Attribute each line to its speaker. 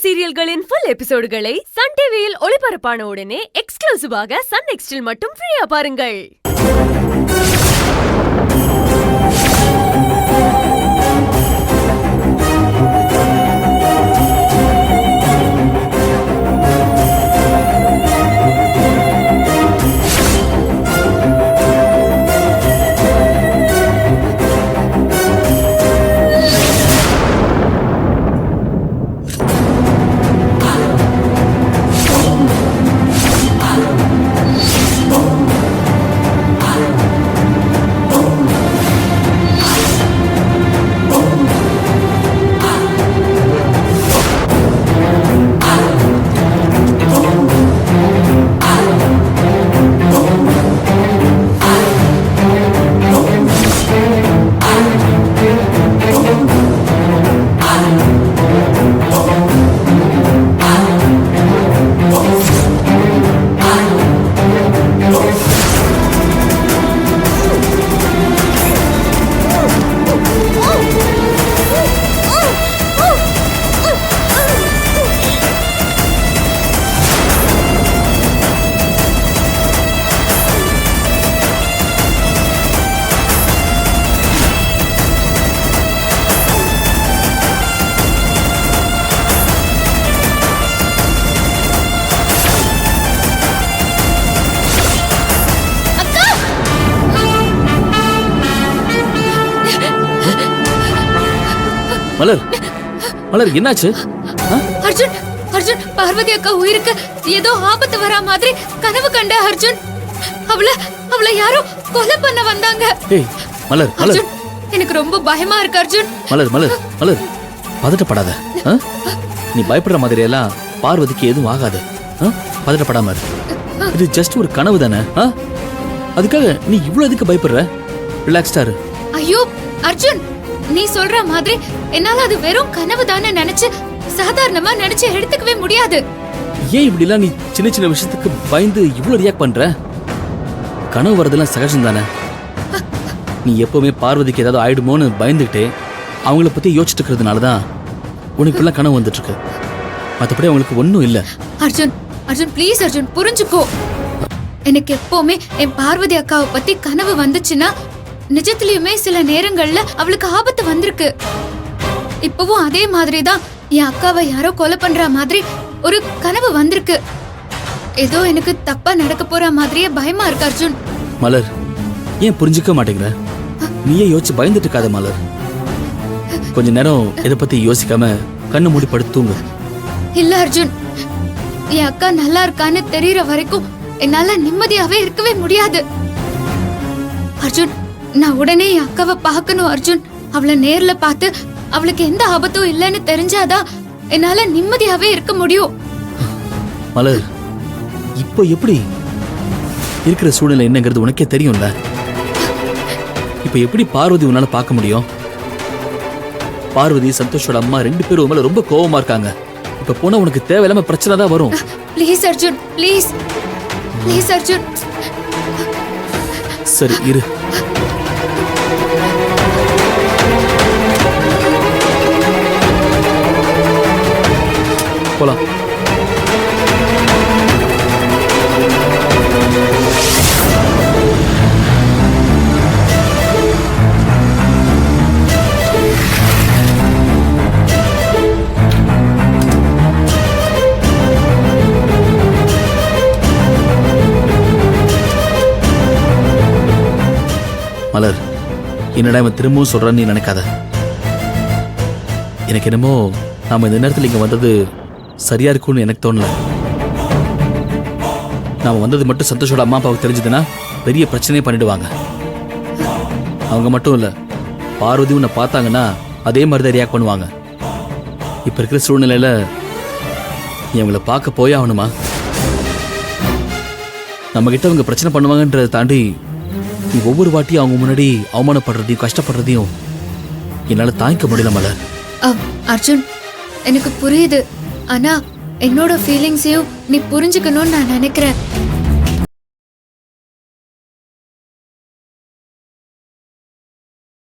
Speaker 1: சீரியல்களின் full எபிசோடுகளை Sun டிவியில் ஒளிபரப்பான உடனே எக்ஸ்க்ளூசிவாக சன் நெக்ஸ்டில் மட்டும் ஃப்ரீயா பாருங்கள்.
Speaker 2: மலர், மலர் என்னாச்சு?
Speaker 3: அர்ஜுன், அர்ஜுன், பார்வதி அக்கா உயிருக்கு ஏதோ ஆபத்து வரா மாதிரி கனவு கண்ட அர்ஜுன். அவளை யாரோ கொலை பண்ண வந்தாங்க.
Speaker 2: ஏய் மலர், மலர்,
Speaker 3: எனக்கு ரொம்ப பயமா இருக்கு அர்ஜுன்.
Speaker 2: மலர், மலர், மலர், பதட்டப்படாத. நீ பயப்படுற மாதிரி எல்லாம் பார்வதிக்கு எதுவும் ஆகாது. பதட்டப்படாம இரு. இது ஜஸ்ட் ஒரு கனவு தானே. அதுக்காக நீ இவ்வளவு எதுக்கு பயப்படுற? ரிலாக்ஸ்டா இரு.
Speaker 3: ஐயோ அர்ஜுன், நீ சொல்ற மாதிரி என்னால அது வெறும் கனவு தானே நினைச்சு சாதாரணமா நினைச்சு எடுத்துக்கவே முடியாது.
Speaker 2: ஏன் இப்படி எல்லாம் நீ சின்ன சின்ன விஷயத்துக்கு பயந்து இவ்வளவு ரியாக்ட் பண்ற? கனவு வரதெல்லாம் சகஜம் தானே. நீ எப்பவுமே பார்வதிக்கு ஏதாவது ஆயிடுமோன்னு பயந்துகிட்டே அவங்கள பத்தி யோசிச்சுட்டு இருக்கிறதுனாலதான் உனக்கு எல்லாம் கனவு வந்துட்டு இருக்கு. மற்றபடி அவங்களுக்கு ஒன்னும் இல்ல.
Speaker 3: அர்ஜுன், அர்ஜுன் ப்ளீஸ் அர்ஜுன் புரிஞ்சுக்கோ. எனக்கு எப்பவுமே என் பார்வதி அக்காவை பத்தி கனவு வந்துச்சுன்னா நிஜத்திலயுமே சில நேரங்கள்ல அவளுக்கு ஆபத்து வந்திருக்கு. இப்பவும் அதே மாதிரிதான் என் அக்காவை யாரோ கொலை பண்ற மாதிரி ஒரு கனவு வந்திருக்கு. ஏதோ எனக்கு தப்பா நடக்க போற மாதிரியே பயமா இருக்கு அர்ஜுன்.
Speaker 2: மலர், ஏன் புரிஞ்சுக்க மாட்டேங்கிற? நீயே யோசிச்சு பயந்துட்டு இருக்காத மலர். கொஞ்ச நேரம் இதை பத்தி யோசிக்காம கண்ணு மூடி படுத்து தூங்கு.
Speaker 3: இல்ல அர்ஜுன், என் அக்கா நல்லா இருக்கான்னு தெரியற வரைக்கும் என்னால நிம்மதியாவே இருக்கவே முடியாது. அர்ஜுன், நான் உடனே என் அக்காவை பார்க்கணும் அர்ஜுன். அவளை நேர்ல பார்த்து அவளுக்கு எந்த ஆபத்தும் இல்லைன்னு தெரிஞ்சாதான் என்னால நிம்மதியாவே இருக்க முடியும்.
Speaker 2: மலர், இப்போ எப்படி இருக்கிற சூழ்நிலை என்னங்கிறது உனக்கே தெரியும்ல. இப்ப எப்படி பார்வதி உன்னால பார்க்க முடியும்? பார்வதி சந்தோஷோட அம்மா 2 பேரும் மேல ரொம்ப கோவமா இருக்காங்க. இப்ப போனா உனக்கு தேவையில்லாம பிரச்சனை தான் வரும்.
Speaker 3: Please Arjun, please please Arjun.
Speaker 2: சரி இரு. போலாம். மலர், என்னடா இவன் திரும்பவும் சொல்றான்னு நீ நினைக்காத. எனக்கு என்னமோ நாம இந்த நேரத்தில் இங்க வந்தது சரியா இருக்கும்னு எனக்கு தோணல. நாம வந்தது மட்டும் சந்தோஷோட அம்மா அப்பாவுக்கு தெரிஞ்சதுன்னா பெரிய பிரச்சனையே பண்ணிடுவாங்க. அவங்க மட்டும் இல்ல, பார்வதி உன்னை பார்த்தாங்கன்னா அதே மாதிரி தான் ரியாக்ட் பண்ணுவாங்க. இப்ப இருக்கிற சூழ்நிலையில நீ அவங்கள பார்க்க போய் ஆகணுமா? நம்ம கிட்ட அவங்க பிரச்சனை பண்ணுவாங்கன்றதை தாண்டி நீ ஒவ்வொரு வாட்டியும் அவங்க முன்னாடி அவமானப்படுறதையும் கஷ்டப்படுறதையும் என்னால தாங்கிக்க முடியல மலர்.
Speaker 3: அர்ஜுன், எனக்கு புரியுது. ஆனா என்னோட ஃபீலிங்ஸையும் நீ புரிஞ்சுக்கணும்னு நான் நினைக்கிறேன்.